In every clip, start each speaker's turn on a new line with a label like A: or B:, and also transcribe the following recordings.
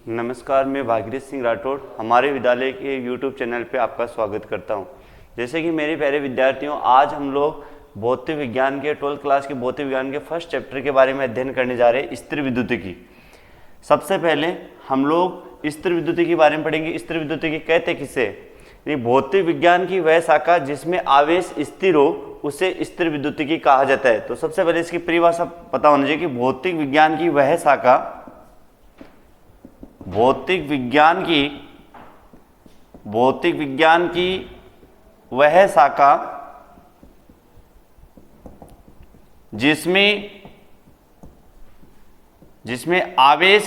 A: नमस्कार, मैं भागीरथ सिंह राठौड़ हमारे विद्यालय के YouTube चैनल पे आपका स्वागत करता हूं। जैसे कि मेरे प्यारे विद्यार्थियों, आज हम लोग भौतिक विज्ञान के 12th क्लास के भौतिक विज्ञान के फर्स्ट चैप्टर के बारे में अध्ययन करने जा रहे हैं, स्थिर विद्युतिकी। सबसे पहले हम लोग स्थिर विद्युतिकी के बारे में पढ़ेंगे। स्थिर विद्युतिकी कहते किसे? ये भौतिक विज्ञान की वह शाखा जिसमें आवेश स्थिर हो उसे स्थिर विद्युतिकी कहा जाता है। तो सबसे पहले इसकी परिभाषा पता होना चाहिए कि भौतिक विज्ञान की वह शाखा, भौतिक विज्ञान की वह शाखा जिसमें आवेश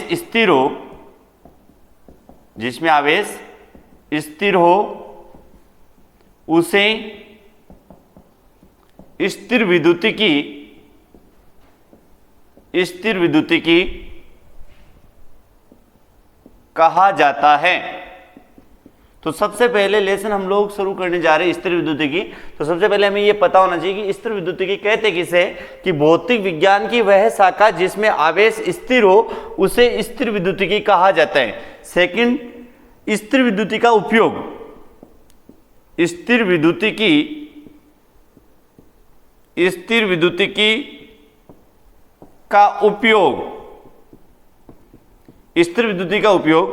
A: स्थिर हो, उसे स्थिर विद्युतिकी कहा जाता है। तो सबसे पहले लेसन हम लोग शुरू करने जा रहे हैं स्थिर विद्युतिकी। तो सबसे पहले हमें यह पता होना चाहिए कि स्थिर विद्युतिकी कहते किसे? कि भौतिक विज्ञान की वह शाखा जिसमें आवेश स्थिर हो उसे स्थिर विद्युतिकी कहा जाता है। सेकंड, स्थिर विद्युतिकी का उपयोग। स्थिर विद्युतिकी का उपयोग। स्थिर विद्युतिकी का उपयोग,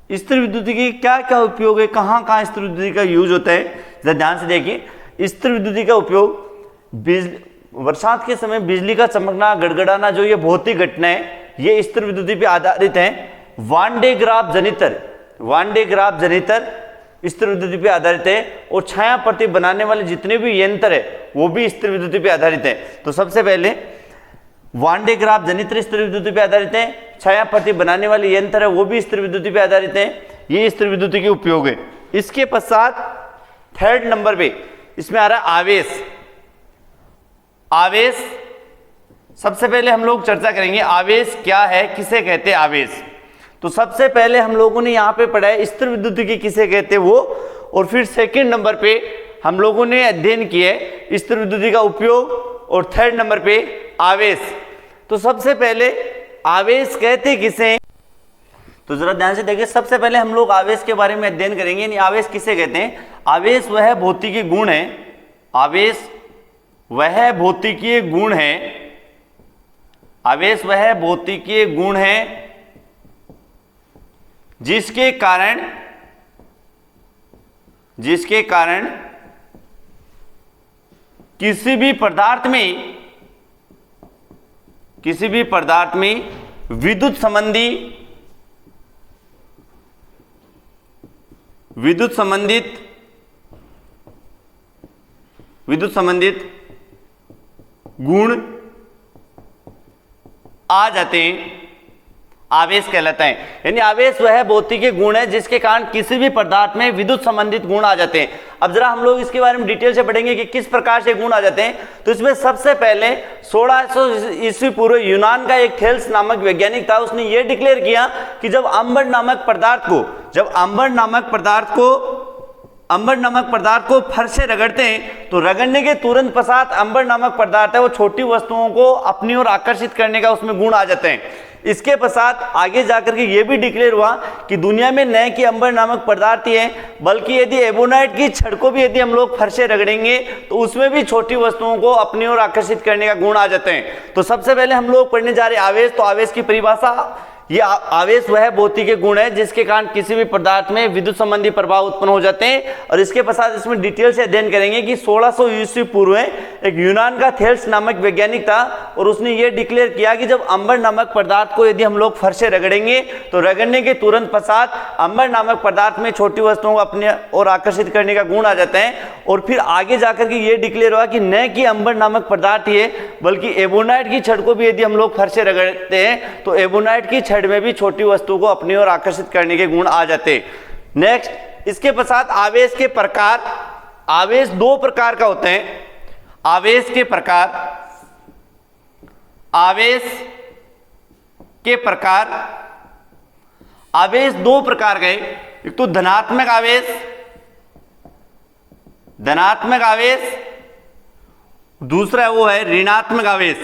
A: स्थिर विद्युतिकी क्या क्या उपयोग है, कहां कहां स्थिर विद्युतिकी का यूज होता है, जरा ध्यान से देखिए। स्थिर विद्युतिकी का उपयोग बरसात के समय बिजली का चमकना, गड़गड़ाना, जो ये भौतिक घटना है, ये स्थिर विद्युतिकी पे आधारित है। वान डे ग्राफ जनितर स्थिर विद्युतिकी पे आधारित है। और छाया प्रति बनाने वाले जितने भी यंत्र है वो भी स्थिर विद्युतिकी पे आधारित है। तो सबसे पहले वान डे ग्राफ जनित्र स्थिर विद्युतिकी पे आधारित है। छाया प्रति बनाने वाले यंत्र है वो भी स्थिर विद्युतिकी पे आधारित है। ये स्थिर विद्युतिकी के उपयोग है। इसके पश्चात थर्ड नंबर पे इसमें आ रहा है आवेश। सबसे पहले हम लोग चर्चा करेंगे आवेश क्या है, किसे कहते हैं आवेश। तो सबसे पहले हम लोगों ने यहाँ पे पढ़ा है स्थिर विद्युतिकी किसे कहते हैं वो, और फिर सेकंड नंबर पे हम लोगों ने अध्ययन किया है स्थिर विद्युतिकी का उपयोग, और थर्ड नंबर पे आवेश। तो सबसे पहले आवेश कहते किसे? तो जरा ध्यान से देखिए। सबसे पहले हम लोग आवेश के बारे में अध्ययन करेंगे। यानी आवेश किसे कहते हैं? आवेश वह भौतिकीय गुण है, जिसके कारण किसी भी पदार्थ में विद्युत संबंधित गुण आ जाते हैं, आवेश कहलाता है। यानी आवेश वह भौतिकीय गुण है जिसके कारण किसी भी पदार्थ में विद्युत संबंधित गुण आ जाते हैं। अब जरा हम लोग इसके बारे में डिटेल से पढ़ेंगे कि किस प्रकार से गुण आ जाते हैं। तो इसमें सबसे पहले 1600 ईस्वी पूर्व यूनान का एक थेल्स नामक वैज्ञानिक था। उसने यह डिक्लेयर किया कि जब अंबर नामक पदार्थ को फर्श से रगड़ते हैं तो रगड़ने के तुरंत पश्चात अंबर नामक पदार्थ है वो छोटी वस्तुओं को अपनी ओर आकर्षित करने का उसमें गुण आ जाते हैं। इसके पश्चात आगे जाकर के ये भी डिक्लेयर हुआ कि दुनिया में न कि अंबर नामक पदार्थ ही है, बल्कि यदि एबोनाइट की छड़ को भी यदि हम लोग फर्श से रगड़ेंगे तो उसमें भी छोटी वस्तुओं को अपनी ओर आकर्षित करने का गुण आ जाते हैं। तो सबसे पहले हम लोग पढ़ने जा रहे हैं आवेश। तो आवेश की परिभाषा, ये आवेश वह भौतिकीय गुण है जिसके कारण किसी भी पदार्थ में विद्युत संबंधी प्रभाव उत्पन्न हो जाते हैं। और इसके पश्चात इसमें डिटेल से अध्ययन करेंगे कि 1600 ईस्वी पूर्व एक यूनान का थेल्स नामक वैज्ञानिक था और उसने ये डिक्लेयर किया कि जब अंबर नामक पदार्थ को यदि हम लोग फर्श से रगड़ेंगे तो रगड़ने के तुरंत पश्चात अंबर नामक पदार्थ में छोटी वस्तुओं को अपने और आकर्षित करने का गुण आ जाता है। और फिर आगे जाकर के ये डिक्लेयर हुआ कि न कि अंबर नामक पदार्थ ही है, बल्कि एबोनाइट की छड़ को भी यदि हम लोग फर्श से रगड़ते हैं तो एबोनाइट की छड़ में भी छोटी वस्तु को अपनी ओर आकर्षित करने के गुण आ जाते हैं। नेक्स्ट, इसके पश्चात आवेश के प्रकार। आवेश दो प्रकार का होते हैं। आवेश के प्रकार आवेश दो प्रकार के, एक तो धनात्मक आवेश, दूसरा वो है ऋणात्मक आवेश।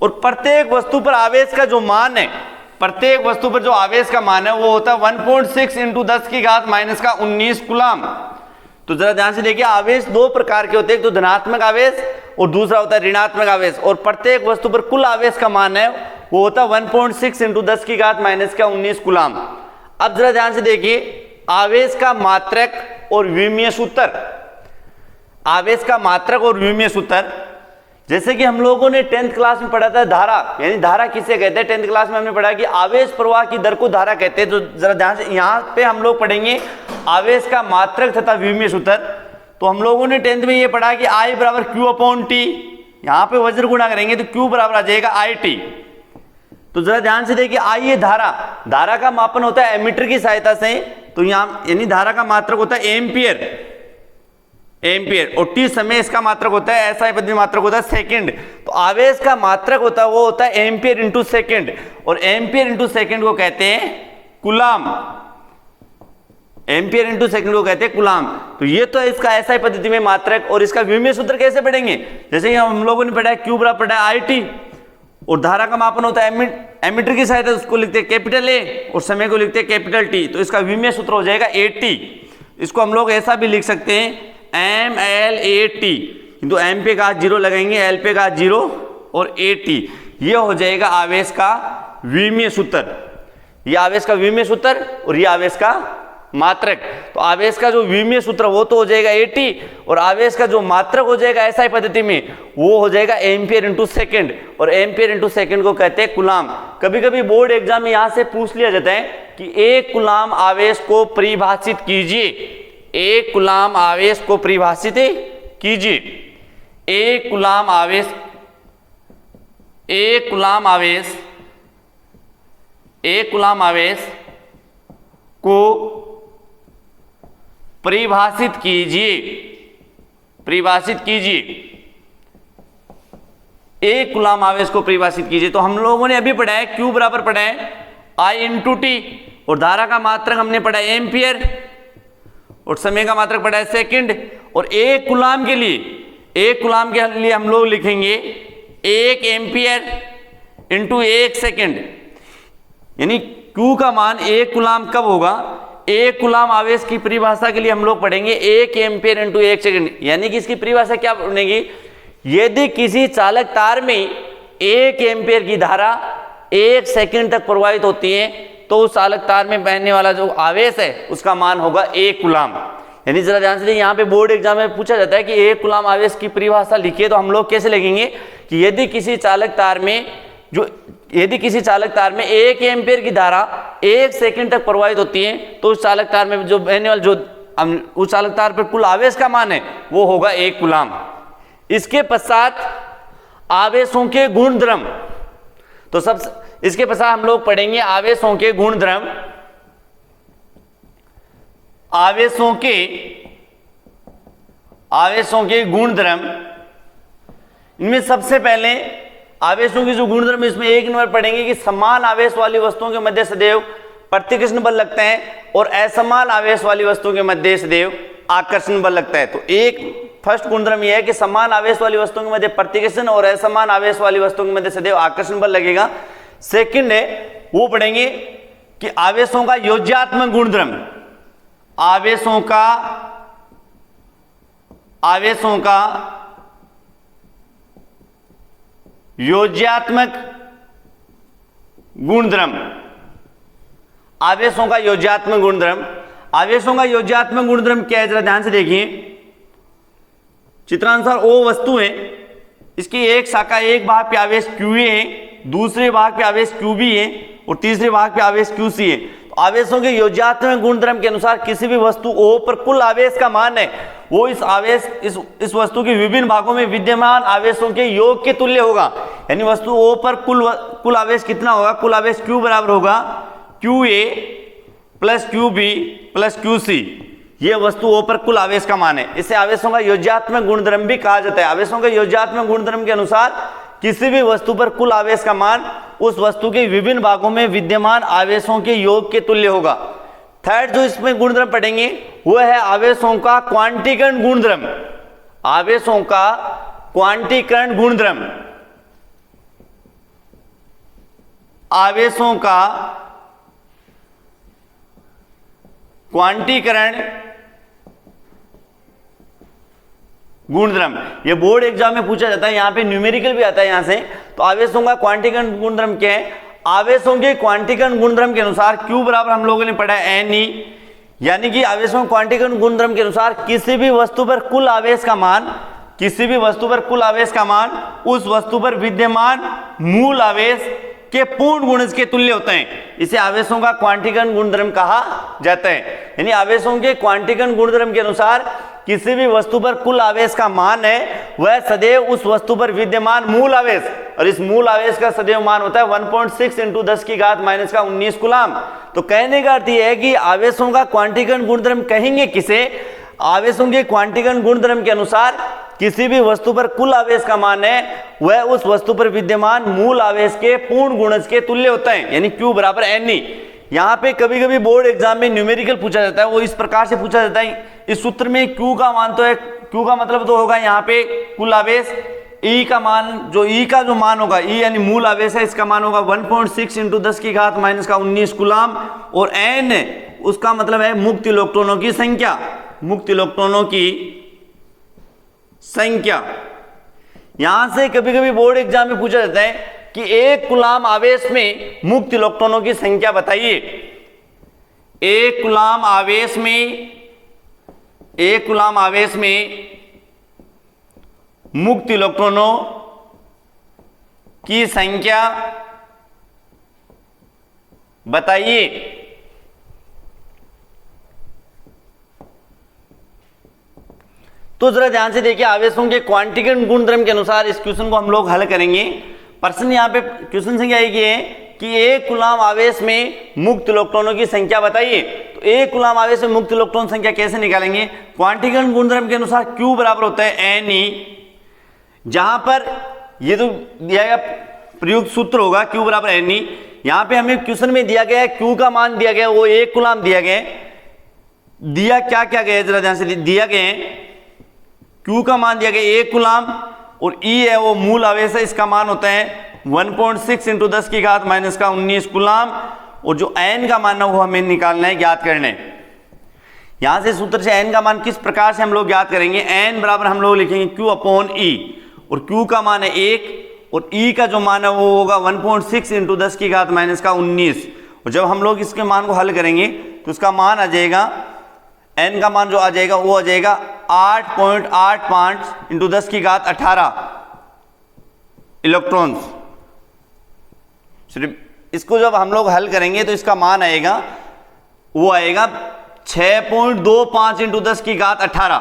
A: और प्रत्येक वस्तु पर आवेश का जो मान है, प्रत्येक वस्तु पर जो आवेश का मान है वो होता है 1.6 इंटू 10 की घात माइनस का 19 कूलम। तो जरा ध्यान से देखिए, आवेश दो प्रकार के होते हैं, एक तो धनात्मक आवेश और दूसरा होता है ऋणात्मक आवेश, और प्रत्येक वस्तु पर कुल आवेश का मान है वो होता है 1.6 इंटू 10 की घात माइनस का 19 कूलम। अब जरा ध्यान से देखिए, आवेश का मात्रक और विमीय सूत्र, आवेश का मात्रक और विमीय सूत्र, जैसे कि हम लोगों ने 10th क्लास में पढ़ा था धारा, यानी धारा किसे कहते हैं, 10th क्लास में हमने पढ़ा कि आवेश प्रवाह की दर को धारा कहते हैं। तो जरा ध्यान से यहाँ पे हम लोग पढ़ेंगे आवेश का मात्रक तथा विमीय सूत्र। तो हम लोगों ने 10th में ये पढ़ा कि I बराबर Q/T, यहाँ पे वज्र गुणा करेंगे तो Q बराबर आ जाएगा IT। तो जरा ध्यान से देखिए, I ये धारा, धारा का मापन होता है एमीटर की सहायता से, तो यहाँ यानी धारा का मात्रक होता है एम्पियर, एम्पियर, और टी समय इसका मात्रक होता है, ऐसा पद्धति मात्रक होता है सेकंड। तो आवेश का मात्रक होता है वो होता है एम्पियर इंटू सेकंड, और एम्पियर इंटू सेकंड को कहते हैं कूलम, एम्पियर इंटू सेकंड को कहते हैं कूलम। तो ये तो है इसका ऐसा पद्धति में मात्रक। और इसका विमीय सूत्र कैसे पढ़ेंगे, जैसे हम लोगों ने पढ़ा है Q बराबर पढ़ा है IT, और धारा का मापन होता है एमीटर की सहायता, उसको लिखते हैं कैपिटल A और समय को लिखते हैं कैपिटल T। तो इसका विमीय सूत्र हो जाएगा AT। इसको हम लोग ऐसा भी लिख सकते हैं MLAT, किंतु M पे का 0 लगाएंगे, L पे का 0 और AT, ये हो जाएगा आवेश का विमीय सूत्र। ये आवेश का विमीय सूत्र और ये आवेश का मात्रक। तो आवेश का जो विमीय सूत्र वो तो हो जाएगा AT, और आवेश का जो मात्रक हो जाएगा SI पद्धति में वो हो जाएगा एम्पियर इंटू सेकेंड, और एम्पियर इंटू सेकेंड को कहते हैं कूलम। कभी कभी बोर्ड एग्जाम में यहां से पूछ लिया जाता है कि एक कूलम आवेश को परिभाषित कीजिए, एक कूलम आवेश को परिभाषित कीजिए। एक कूलम आवेश, एक कूलम आवेश, एक कूलम आवेश को परिभाषित कीजिए, परिभाषित कीजिए, एक कूलम आवेश को परिभाषित कीजिए। तो हम लोगों ने अभी पढ़ा है Q बराबर पढ़ा है I इंटू टी, और धारा का मात्रक हमने पढ़ा है एम्पियर, और समय का मात्रक पढ़ा है सेकंड। और एक कूलम के लिए, एक कूलम के लिए हम लोग लिखेंगे 1 एम्पियर इंटू 1 सेकंड, यानी Q का मान 1 कूलम कब होगा, एक कूलम आवेश की परिभाषा के लिए हम लोग पढ़ेंगे 1 एम्पियर इंटू 1 सेकंड, यानी कि इसकी परिभाषा क्या बनेगी, यदि किसी चालक तार में 1 एम्पियर की धारा 1 सेकंड तक प्रवाहित होती है तो उस चालक तार में बहने वाला जो आवेश है उसका मान होगा 1 कूलम। यानी जरा ध्यान से देखिए, यहाँ पे बोर्ड एग्जाम में पूछा जाता है कि 1 कूलम आवेश की परिभाषा लिखिए, तो हम लोग कैसे लिखेंगे कि यदि किसी चालक तार में 1 एम्पियर की धारा 1 सेकंड तक प्रवाहित होती है तो उस चालक तार में जो बहने वाला, जो उस चालक तार पर कुल आवेश का मान है वो होगा 1 कूलम। इसके पश्चात आवेशों के गुणधर्म, तो सब इसके पश्चात हम लोग पढ़ेंगे आवेशों के गुणधर्म, आवेशों के गुणधर्म। इनमें सबसे पहले आवेशों की जो गुणधर्म, इसमें 1 नंबर पढ़ेंगे कि समान आवेश वाली वस्तुओं के मध्य सदैव प्रतिकर्षण बल लगते हैं और असमान आवेश वाली वस्तुओं के मध्य सदैव आकर्षण बल लगता है। तो एक फर्स्ट गुणधर्म यह है कि समान आवेश वाली वस्तुओं के मध्य प्रतिकर्षण और असमान आवेश वाली वस्तुओं के मध्य सदैव आकर्षण बल लगेगा। सेकंड है वो पढ़ेंगे कि आवेशों का योज्यात्मक गुणधर्म, आवेशों का योज्यात्मक गुणधर्म, आवेशों का योज्यात्मक गुणधर्म। आवेशों का योज्यात्मक गुणधर्म क्या है, जरा ध्यान से देखिए। चित्रानुसार O वस्तु है, इसकी एक शाखा एक भाग पे आवेश QA है, दूसरे भाग पे आवेश QB है और तीसरे भाग पे आवेश QC है। तो आवेशों के योज्यात्मक गुणधर्म के अनुसार किसी भी वस्तु O पर कुल आवेश का मान है वो इस वस्तु के विभिन्न भागों में विद्यमान आवेशों के योग के तुल्य होगा। यानी वस्तु O पर कुल आवेश कितना होगा, कुल आवेश Q बराबर होगा QA plus QB plus QC, ये वस्तु O पर कुल आवेश का मान है। इसे आवेशों का योज्यात्मक गुणधर्म भी कहा जाता है। आवेशों के योज्यात्मक गुणधर्म के अनुसार किसी भी वस्तु पर कुल आवेश का मान उस वस्तु के विभिन्न भागों में विद्यमान आवेशों के योग के तुल्य होगा। थर्ड जो इसमें गुणधर्म पढ़ेंगे वो है आवेशों का क्वांटीकरण गुणधर्म, आवेशों का क्वांटीकरण गुणधर्म। आवेशों का क्वांटीकरण गुणधर्म। ये बोर्ड एग्जाम में पूछा जाता है, यहां पे न्यूमेरिकल भी आता है यहां से। तो आवेशों का क्वांटीकरण गुणधर्म क्या है? आवेशों के क्वांटीकरण गुणधर्म के अनुसार Q बराबर हम लोगों ने पढ़ा है Ne, यानी कि आवेशों के क्वांटीकरण गुणधर्म के अनुसार किसी भी वस्तु पर कुल आवेश का मान, किसी भी वस्तु पर कुल आवेश का मान उस वस्तु पर विद्यमान मूल आवेश के पूर्ण गुणज के तुल्य होते हैं। इसे आवेशों का क्वांटीकरण गुणधर्म कहा जाता है। यानी आवेशों के क्वांटीकरण गुणधर्म के अनुसार किसी भी वस्तु पर कुल आवेश का मान है वह सदैव उस वस्तु पर विद्यमान मूल आवेश, और इस मूल आवेश का सदैव मान होता है 1.6 × 10⁻⁻⁻⁰ कूलाम। तो कहने का अर्थ यह है कि आवेशों का क्वांटीकरण गुणधर्म कहेंगे किसे? आवेशों के क्वांटीकरण गुणधर्म के अनुसार किसी भी वस्तु पर कुल आवेश का मान है वह उस वस्तु पर विद्यमान मूल आवेश के पूर्ण गुणज के तुल्य होता है, यानी Q बराबर Ne। यहाँ पे कभी कभी बोर्ड एग्जाम में न्यूमेरिकल पूछा जाता है, वो इस प्रकार से पूछा जाता है। इस सूत्र में Q का मान तो है, Q का मतलब तो होगा यहाँ पे कुल आवेश, E का मान, जो E का जो मान होगा, E यानी मूल आवेश है, इसका मान होगा 1.6 × 10⁻⁻⁻⁰ कूलाम, और N उसका मतलब है मुक्त इलेक्ट्रॉनों की संख्या, मुक्त इलेक्ट्रॉनों की संख्या। यहां से कभी कभी बोर्ड एग्जाम में पूछा जाता है कि एक कूलाम आवेश में मुक्त इलेक्ट्रॉनों की संख्या बताइए। एक कूलाम आवेश में, एक कूलाम आवेश में मुक्त इलेक्ट्रॉनों की संख्या बताइए। तो जरा ध्यान से देखिए, आवेशों के क्वांटीकरण गुणधर्म के अनुसार इस क्वेश्चन को हम लोग हल करेंगे। प्रश्न यहाँ पे क्वेश्चन संख्या एक है कि एक कूलाम आवेश में मुक्त इलेक्ट्रॉनों की संख्या बताइए। तो एक कूलाम आवेश में मुक्त इलेक्ट्रॉन संख्या कैसे निकालेंगे? क्वांटीकरण गुणधर्म के अनुसार Q बराबर होता है Ne, जहां पर ये तो दिया गया प्रयुक्त सूत्र होगा Q बराबर Ne। यहां पे हमें क्वेश्चन में दिया गया है Q का मान दिया गया, वो एक कूलाम दिया गया, दिया क्या क्या गया जरा ध्यान से, दिया गया Q का मान दिया गया एक कूलाम, और E है वो मूल आवेश है, इसका मान होता है 1.6 × 10⁻⁻⁻⁰ कूलाम, और जो N का मान है वो हमें निकालना है, ज्ञात करना है। यहां से सूत्र से N का मान किस प्रकार से हम लोग ज्ञात करेंगे? N बराबर हम लोग लिखेंगे Q/E, और Q का मान है 1 और E का जो मान है वो होगा 1.6 × 10⁻⁻⁻⁰, और जब हम लोग इसके मान को हल करेंगे तो उसका मान आ जाएगा, N का मान जो आ जाएगा वो आ जाएगा 8.85 × 10⁻18 इलेक्ट्रॉन्स। सिर्फ इसको जब हम लोग हल करेंगे तो इसका मान आएगा, वो आएगा 6.25 × 10⁻18,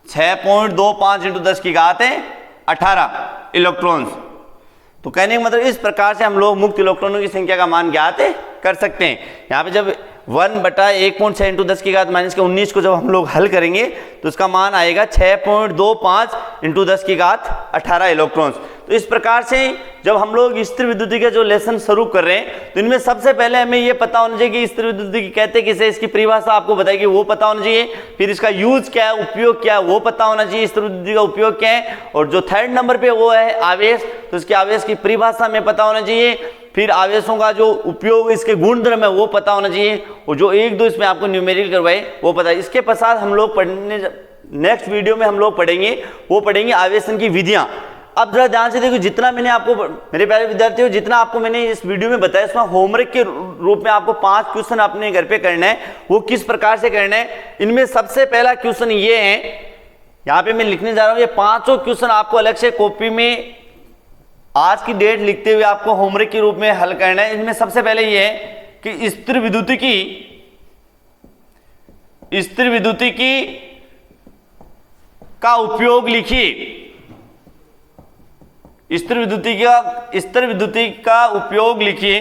A: 6.25 × 10⁻18 इलेक्ट्रॉन्स। तो कहने का मतलब इस प्रकार से हम लोग मुक्त इलेक्ट्रॉनों की संख्या का मान ज्ञात कर सकते हैं। यहाँ पे जब 1/1.6 × 10⁻⁻�19 को जब हम लोग हल करेंगे तो उसका मान आएगा 6.25 × 10⁻18 इलेक्ट्रॉन्स। तो इस प्रकार से जब हम लोग स्थिर विद्युती के जो लेसन शुरू कर रहे हैं तो इनमें सबसे पहले हमें ये पता होना चाहिए कि स्थिर विद्युती कहते किसे, इसकी परिभाषा आपको बताएगी वो पता होना चाहिए, फिर इसका यूज क्या है, उपयोग क्या है वो पता होना चाहिए, स्थिर विद्युती का उपयोग क्या है, और जो थर्ड नंबर पे वो है आवेश, तो इसके आवेश की परिभाषा हमें पता होना चाहिए, फिर आवेशों का जो उपयोग, इसके गुणधर्म है वो पता होना चाहिए, और जो एक दो इसमें आपको न्यूमेरिकल करवाए वो पता है। इसके पश्चात हम लोग पढ़ने, नेक्स्ट वीडियो में हम लोग पढ़ेंगे, वो पढ़ेंगे आवेशन की विधियां। अब जरा ध्यान से देखो, जितना मैंने आपको, मेरे प्यारे विद्यार्थियों, जितना आपको मैंने इस वीडियो में बताया इसमें होमवर्क के रूप में आपको 5 क्वेश्चन अपने घर पे करना है। वो किस प्रकार से करना है? इनमें सबसे पहला क्वेश्चन ये है, यहाँ पे मैं लिखने जा रहा हूँ, ये 5 क्वेश्चन आपको अलग से कॉपी में आज की डेट लिखते हुए आपको होमवर्क के रूप में हल करना है। इनमें सबसे पहले ये है कि स्थिर विद्युतिकी का उपयोग लिखिए। स्थिर विद्युतिकी का उपयोग लिखिए।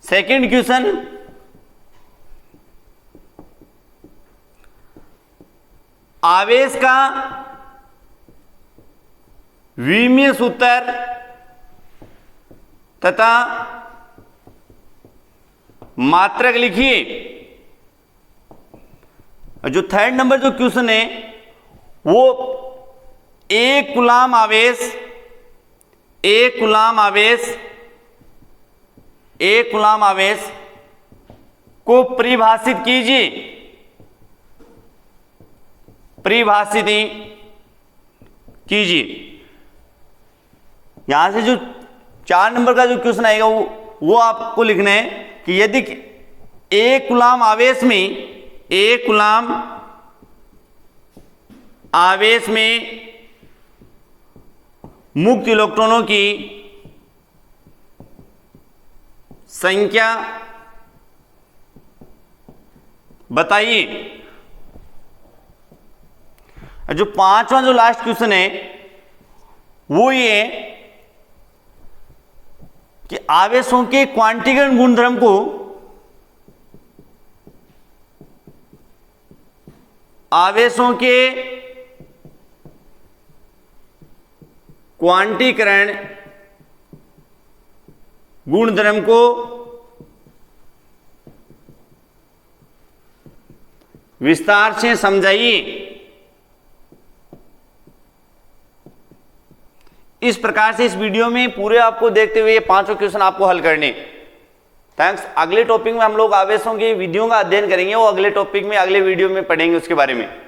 A: सेकंड क्वेश्चन, आवेश का विमीय सूत्र तथा मात्रक लिखिए। जो थर्ड नंबर जो क्वेश्चन है वो एक कूलाम आवेश, एक कूलाम आवेश, एक कूलाम आवेश को परिभाषित कीजिए, परिभाषित कीजिए। यहां से जो 4 नंबर का जो क्वेश्चन आएगा वो आपको लिखना है कि यदि एक कूलाम आवेश में, एक कूलाम आवेश में मुक्त इलेक्ट्रॉनों की संख्या बताइए। जो 5वां जो लास्ट क्वेश्चन है वो ये कि आवेशों के क्वांटीकरण गुणधर्म को, आवेशों के क्वांटीकरण गुणधर्म को विस्तार से समझाइए। इस प्रकार से इस वीडियो में पूरे आपको देखते हुए ये 5 क्वेश्चन आपको हल करने। थैंक्स। अगले टॉपिक में हम लोग आवेशों की विधियों का अध्ययन करेंगे, वो अगले टॉपिक में, अगले वीडियो में पढ़ेंगे उसके बारे में।